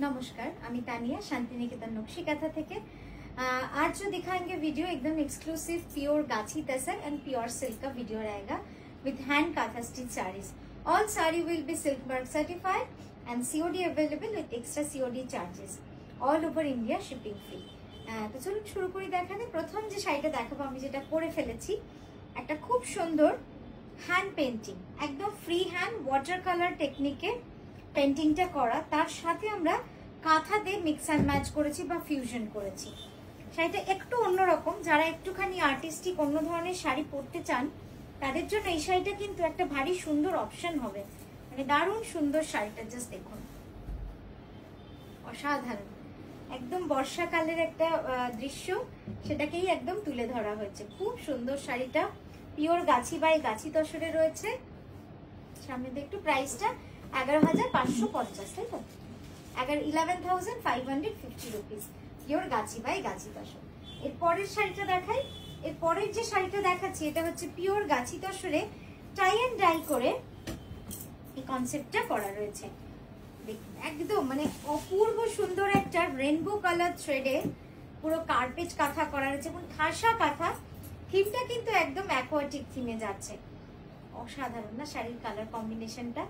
नमस्कार, आमी तानिया शांतिनिकेतन नक्शीकाथा थेके। आज जो दिखाएंगे वीडियो एकदम exclusive pure gachhi tussar and pure silk का वीडियो रहेगा with hand kantha stitch saris. All sari will be silk mark certified and COD available with extra COD charges all over India shipping free. तो चलুন শুরু করি দেখাতে। প্রথম যে শাড়িটা দেখাবো আমি যেটা করে ফেলেছি একটা খুব সুন্দর হ্যান্ড পেইন্টিং, একদম ফ্রি হ্যান্ড ওয়াটার কালার টেকনিকে পেইন্টিংটা করা, তার সাথে আমরা কাঁথা দিয়ে মিক্স অ্যান্ড ম্যাচ করেছি বা ফিউশন করেছি। শাড়িটা একটু অন্যরকম, যারা একটুখানি আর্টিস্টিক অন্য ধরনের শাড়ি পরতে চান তাদের জন্য এই শাড়িটা কিন্তু একটা ভারী সুন্দর অপশন হবে। মানে দারুণ সুন্দর শাড়িটা, জাস্ট দেখুন, অসাধারণ, একদম বর্ষাকালের একটা দৃশ্য, সেটাকেই একদম তুলে ধরা হয়েছে। খুব সুন্দর শাড়িটা, পিওর গাছি বাই গাছি তসরে রয়েছে। সামনে দিয়ে একটু প্রাইসটা 11,550, তাই তো? 11,550 রুপিস, পিওর গাছি বাই গাছি তসর। এর পরের শাড়িটা দেখাই। এর পরের যে শাড়িটা দেখাচ্ছি এটা হচ্ছে pure Gachhi তসরে tie and die করে এই কনসেপ্টটা করা রয়েছে। একদম মানে অপূর্ব সুন্দর একটা রেনবো কালার থ্রেডে পুরো কার্পেট কাঁথা করা রয়েছে এবং ঠাসা কাঁথা। থিমটা কিন্তু একদম অ্যাকোয়াটিক থিমে যাচ্ছে। অসাধারণ না শাড়ির কালার কম্বিনেশনটা?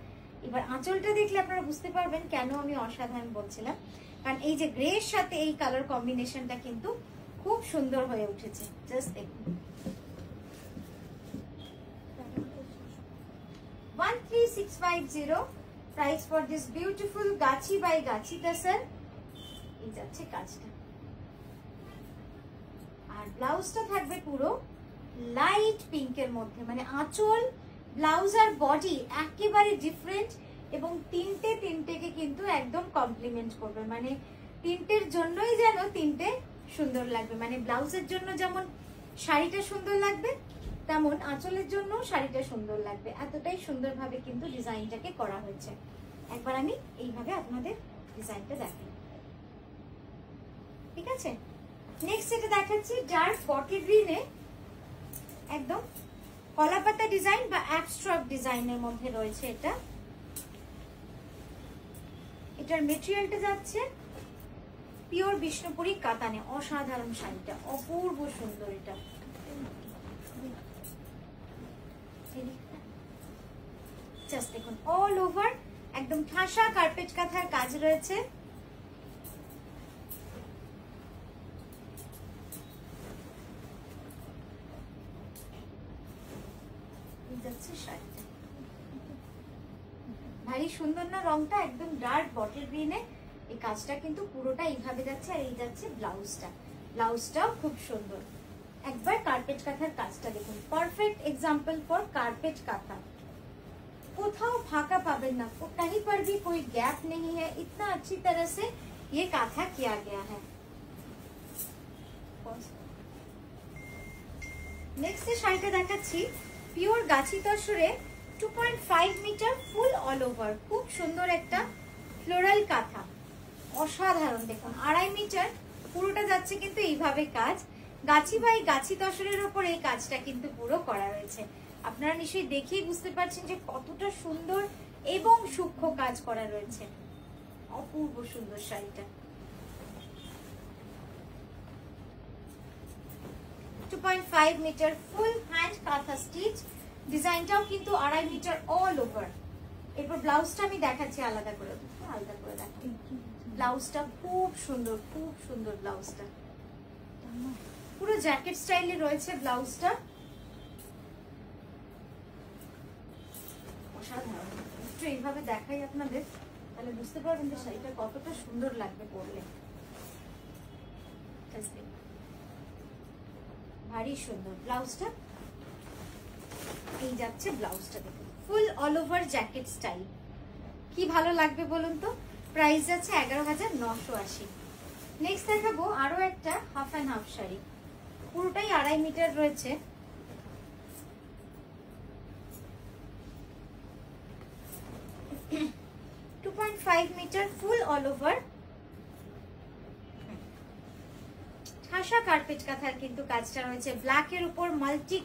এবার আঁচলটা দেখলে আপনারা বুঝতে পারবেন কেন আমি অসাধারণ বলছিলাম, কারণ এই যে গ্রের সাথে এই কালার কম্বিনেশনটা কিন্তু খুব সুন্দর হয়ে উঠেছে। জাস্ট দেখুন, 13,650 price for this beautiful Gachhi by গাছি তাসার। এই যাচ্ছে কাজটা, আর ব্লাউজটা থাকবে পুরো লাইট পিঙ্কের মধ্যে। মানে আঁচল, ব্লাউজ আর বডি একেবারে ডিফারেন্ট এবং তিনটেকে কিন্তু একদম কমপ্লিমেন্ট করবে। মানে তিনটের জন্যই যেন তিনটে সুন্দর লাগবে। মানে ব্লাউজের জন্য যেমন শাড়িটা সুন্দর লাগবে, তেমন আঁচলের জন্য শাড়িটা সুন্দর লাগবে। এতটাই সুন্দরভাবে কিন্তু ডিজাইনটাকে করা হয়েছে। একবার আমি এইভাবে আপনাদের ডিজাইনটা দেখাই, ঠিক আছে? নেক্সট যেটা দেখাচ্ছি ডার্ক বটল গ্রিনে একদম কলাপাতা ডিজাইন বা অ্যাবস্ট্রাক্ট ডিজাইনের মধ্যে রয়েছে এটা। এটার মেটেরিয়ালটা যাচ্ছে পিওর বিষ্ণুপুরি কাতানে। অসাধারণ শাড়িটা, অপূর্ব সুন্দর। এটা জাস্ট দেখুন, অল ওভার একদম ঠাসা কার্পেট কাঁথার কাজ রয়েছে। ভারী সুন্দর না রংটা? একদম ডার্ক বটল গ্রিনে এই কাজটা কিন্তু পুরোটা এইভাবে যাচ্ছে। আর এই যাচ্ছে ব্লাউজটা, ব্লাউজটাও খুব সুন্দর। একবার কার্পেট কাঁথার কাজটা দেখুন, পারফেক্ট এক্সাম্পল ফর কার্পেট কাঁথা। কোথাও ফাঁকা পাবেন না, कहीं पर भी कोई गैप नहीं है। इतना अच्छी तरह से ये काथा किया गया है। नेक्स्ट শাড়িটা দেখাচ্ছি পিওর গাছি তসরে 2.5 মিটার ফুল অল ওভার। খুব সুন্দর একটা ফ্লোরাল কাঁথা, অসাধারণ। দেখুন 2.5 মিটার পুরোটা যাচ্ছে কিন্তু এইভাবে কাজ। গাছি বাই গাছি তসরের উপর এই কাজটা কিন্তু পুরো করা রয়েছে। আপনারা নিশ্চয়ই দেখেই বুঝতে পারছেন যে কতটা সুন্দর এবং সূক্ষ্ম কাজ করা রয়েছে। অপূর্ব সুন্দর শাড়িটা। 2.5 মিটার ফুল হ্যান্ড কাঁথা স্টিচ। ডিজাইনটাও কিন্তু 2.5 মিটার অল ওভার। এরপর ব্লাউজটা আমি দেখাচ্ছি আলাদা করে দেখাচ্ছি। ব্লাউজটা খুব সুন্দর, খুব সুন্দর ব্লাউজটা। পুরো জ্যাকেট স্টাইলে রয়েছে ব্লাউজটা। অসাধারণ। একটু এইভাবে দেখাই আপনাদের, তাহলে বুঝতে পারবেন যে শাড়িটা কতটা সুন্দর লাগবে পরলে। ভারী সুন্দর ব্লাউজটা। এই যাচ্ছে ব্লাউজটা, দেখুন ফুল অল ওভার জ্যাকেট স্টাইল। কি ভালো লাগবে বলুন তো? প্রাইস যাচ্ছে 11,980। নেক্সট দেখাবো আরো একটা হাফ অ্যান্ড হাফ শাড়ি, পুরোটাই 2.5 মিটার রয়েছে। $2.5 মিটার ফুল অল ওভার ঠাসা কার্পেট কাঁথার কিন্তু কাজটা রয়েছে। ব্ল্যাক এর উপর মাল্টি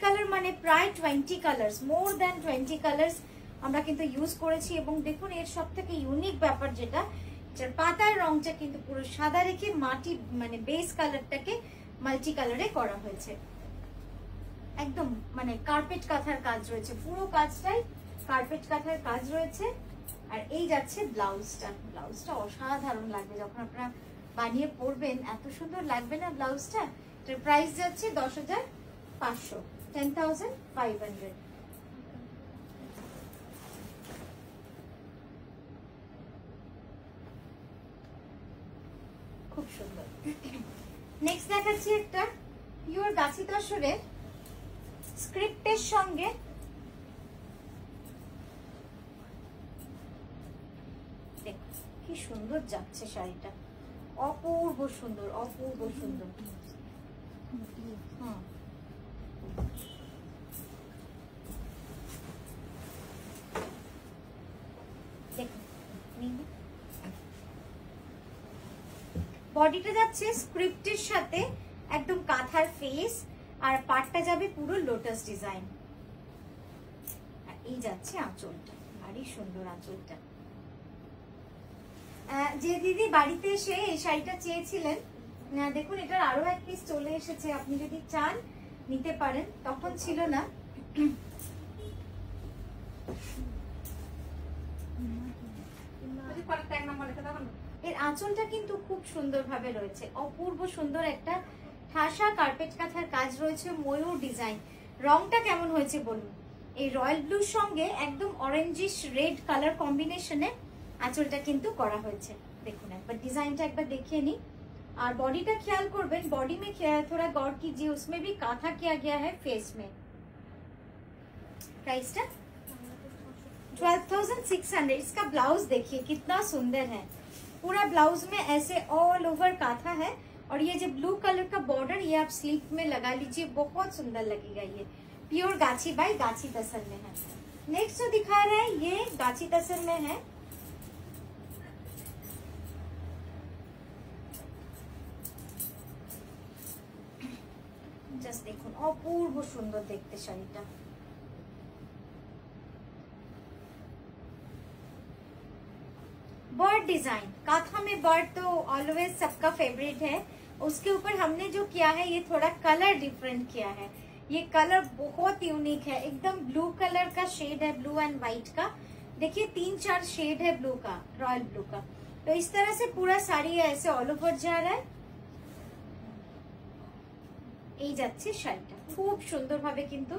কালার মানে প্রায় 20 কালার্স, মোর দ্যান 20 কালার্স আমরা কিন্তু ইউজ করেছি। এবং দেখুন এর সব থেকে ইউনিক ব্যাপার যেটা, পাতার রংটা কিন্তু পুরো সাদা রেখে মাটি মানে বেস কালারটাকে মাল্টি কালারে করা হয়েছে। একদম মানে কার্পেট কাঁথার কাজ রয়েছে, পুরো কাজটাই কার্পেট কাঁথার কাজ রয়েছে। আর এই যাচ্ছে ব্লাউজটা, ব্লাউজটা অসাধারণ লাগবে যখন আপনারা বানিয়ে পরবেন, এত সুন্দর লাগবে না ব্লাউজটা। এটার প্রাইস যাচ্ছে 10,500, 10,500। খুব সুন্দর। নেক্সট দেখাচ্ছি একটা পিওর গাছি তসরের স্ক্রিপ্টের সঙ্গে কি সুন্দর যাচ্ছে শাড়িটা, অপূর্ব সুন্দর, অপূর্ব সুন্দর। বডিটা যাচ্ছে স্ক্রিপ্টের সাথে একদম কাঁথার ফেস, আর পাটটা যাবে পুরো লোটাস ডিজাইন। আর এই যাচ্ছে আঁচলটা, ভারী সুন্দর আঁচলটা। যে দিদি বাড়িতে এসে এই শাড়িটা চেয়েছিলেন, দেখুন এটার আরো এক পিস চলে এসেছে, আপনি যদি চান নিতে পারেন, তখন ছিল না। এর আঁচলটা কিন্তু খুব সুন্দর ভাবে রয়েছে, অপূর্ব সুন্দর একটা ঠাসা কার্পেট কাঁথার কাজ রয়েছে, ময়ূর ডিজাইন। রংটা কেমন হয়েছে বলুন? এই রয়্যাল ব্লুর সঙ্গে একদম অরেঞ্জিশ রেড কালার কম্বিনেশনে আঁচলটা কিন্তু করা হয়েছে। দেখুন একবার ডিজাইনটা একবার দেখিয়ে নি। और बॉडी का ख्याल करबें, बॉडी में थोड़ा गौर कीजिए, उसमें भी काथा किया गया है फेस में। प्राइस टा 12,600। इसका ब्लाउज देखिए कितना सुंदर है, पूरा ब्लाउज में ऐसे ऑल ओवर काथा है, और ये जो ब्लू कलर का बॉर्डर ये आप स्लीव में लगा लीजिए, बहुत सुंदर लगेगा। ये प्योर गाछी बाई गाछी तसर में है। नेक्स्ट जो दिखा रहा है ये गाछी तसर में है। जस्ट देखो अपूर्व सुंदर देखते शाड़ीटा। बर्ड डिजाइन, काथा में बर्ड तो ऑलवेज सबका फेवरेट है। उसके ऊपर हमने जो किया है ये थोड़ा कलर डिफरेंट किया है। ये कलर बहुत यूनिक है, एकदम ब्लू कलर का शेड है, ब्लू एंड व्हाइट का। देखिए 3-4 शेड है ब्लू का, रॉयल ब्लू का। तो इस तरह से पूरा साड़ी ऐसे ऑल ओवर जा रहा है। এই যাচ্ছে শাড়িটা, খুব সুন্দর ভাবে কিন্তু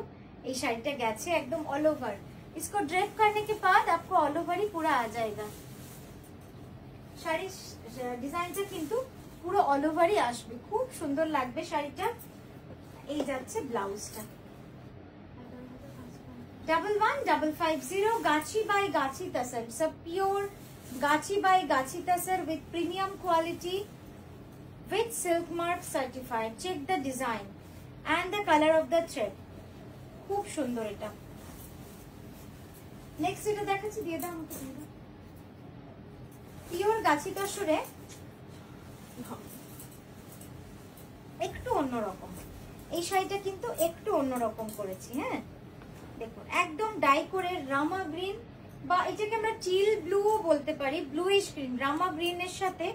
এই শাড়িটা গেছে একদম অল ওভার। इसको ड्रेप करने के बाद आपको ऑल ओवर ही पूरा आ जाएगा। শাড়ির ডিজাইনটা কিন্তু পুরো অল ওভারই আসবে, খুব সুন্দর লাগবে শাড়িটা। এই যাচ্ছে ব্লাউজটা। 11,550 गाछी बाय गाछी तसर, सब pure gachhi by gachhi tussar with premium quality with silk mark certified. Check the design and the color of the thread, খুব সুন্দর এটা। নেক্সট এটা দেখাচ্ছি, দিয়ে দাও আমাকে, দিয়ে দাও। পিওর গাছি তসরে একটু অন্যরকম এই শাড়িটা, কিন্তু একটু অন্যরকম করেছি। হ্যাঁ দেখুন একদম ডাই করে রামা গ্রিন, বা এটাকে আমরা টিল ব্লুও বলতে পারি, ব্লুইশ গ্রিন, রামা গ্রিনের সাথে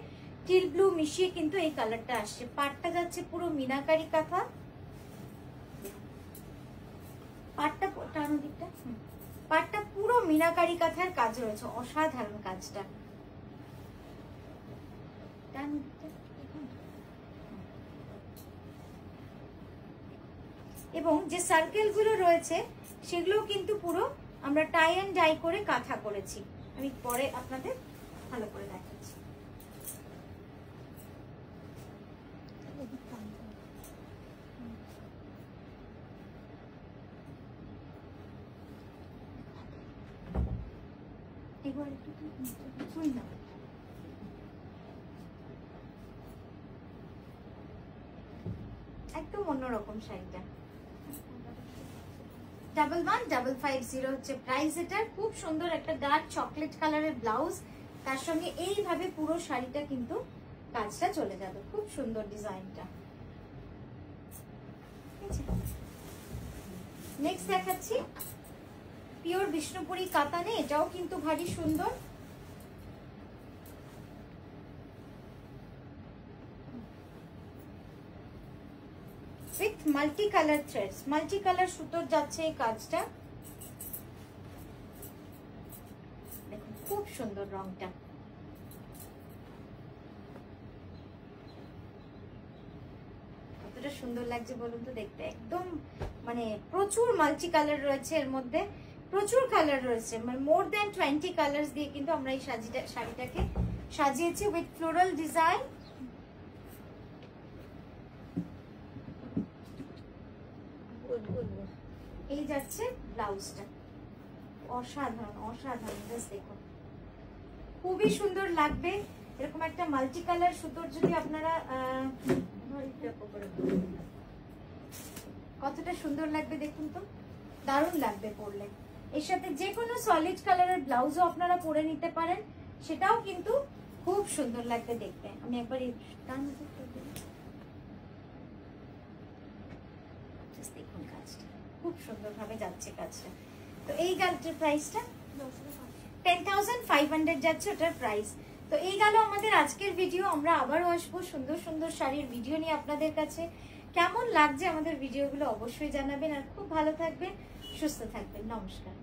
টিল ব্লু মিশিয়ে কিন্তু এই কালারটা আসছে। পাটটা যাচ্ছে পুরো মিনাকারি কাঁথা, পাটটা টানো দিকটা, পাটটা পুরো মিনাকারি কাঁথার কাজ রয়েছে, অসাধারণ কাজটা। এবং যে সার্কেল গুলো রয়েছে সেগুলো কিন্তু পুরো আমরা টাই এন্ড ডাই করে কাঁথা করেছি। আমি পরে আপনাদের ভালো করে দেখাচ্ছি। একদম অন্যরকম শাড়িটা। 11,550 হচ্ছে প্রাইস এটার। খুব সুন্দর একটা ডার্ক চকলেট কালারের ব্লাউজ, তার সঙ্গে এইভাবে পুরো শাড়িটা কিন্তু কাজটা চলে যাবে, খুব সুন্দর ডিজাইনটা। নেক্সট দেখাচ্ছি পিওর বিষ্ণুপুরি কাতানে, এটাও কিন্তু ভারী সুন্দর। With multi colour threads, multi colour সুতোর যাচ্ছে এই কাজটা। দেখুন খুব সুন্দর রংটা। কতটা সুন্দর লাগছে বলুন তো দেখতে, একদম মানে প্রচুর মাল্টি কালার রয়েছে এর মধ্যে, প্রচুর কালার রয়েছে, মানে মোর দ্যান 20 কালার্স দিয়ে কিন্তু আমরা এই শাড়িটাকে সাজিয়েছি উইথ ফ্লোরাল ডিজাইন। এই যাচ্ছে ব্লাউজটা, অসাধারণ অসাধারণ, জাস্ট দেখুন খুবই সুন্দর লাগবে। এরকম একটা মাল্টি কালার সুতোর যদি আপনারা কতটা সুন্দর লাগবে দেখুন তো, দারুণ লাগবে পরলে। এর সাথে যে কোনো সলিড কালারের ব্লাউজও আপনারা পরে নিতে পারেন, সেটাও কিন্তু খুব সুন্দর লাগবে দেখতে। আমি একবার দেখুন কাজটা খুব সুন্দর ভাবে যাচ্ছে কাজটা। তো এই গালটার প্রাইসটা 10,500 যাচ্ছে ওটার প্রাইস। তো এই গেল আমাদের আজকের ভিডিও। আমরা আবারও আসবো সুন্দর সুন্দর শাড়ির ভিডিও নিয়ে আপনাদের কাছে। কেমন লাগছে আমাদের ভিডিওগুলো অবশ্যই জানাবেন, আর খুব ভালো থাকবেন, সুস্থ থাকবেন। নমস্কার।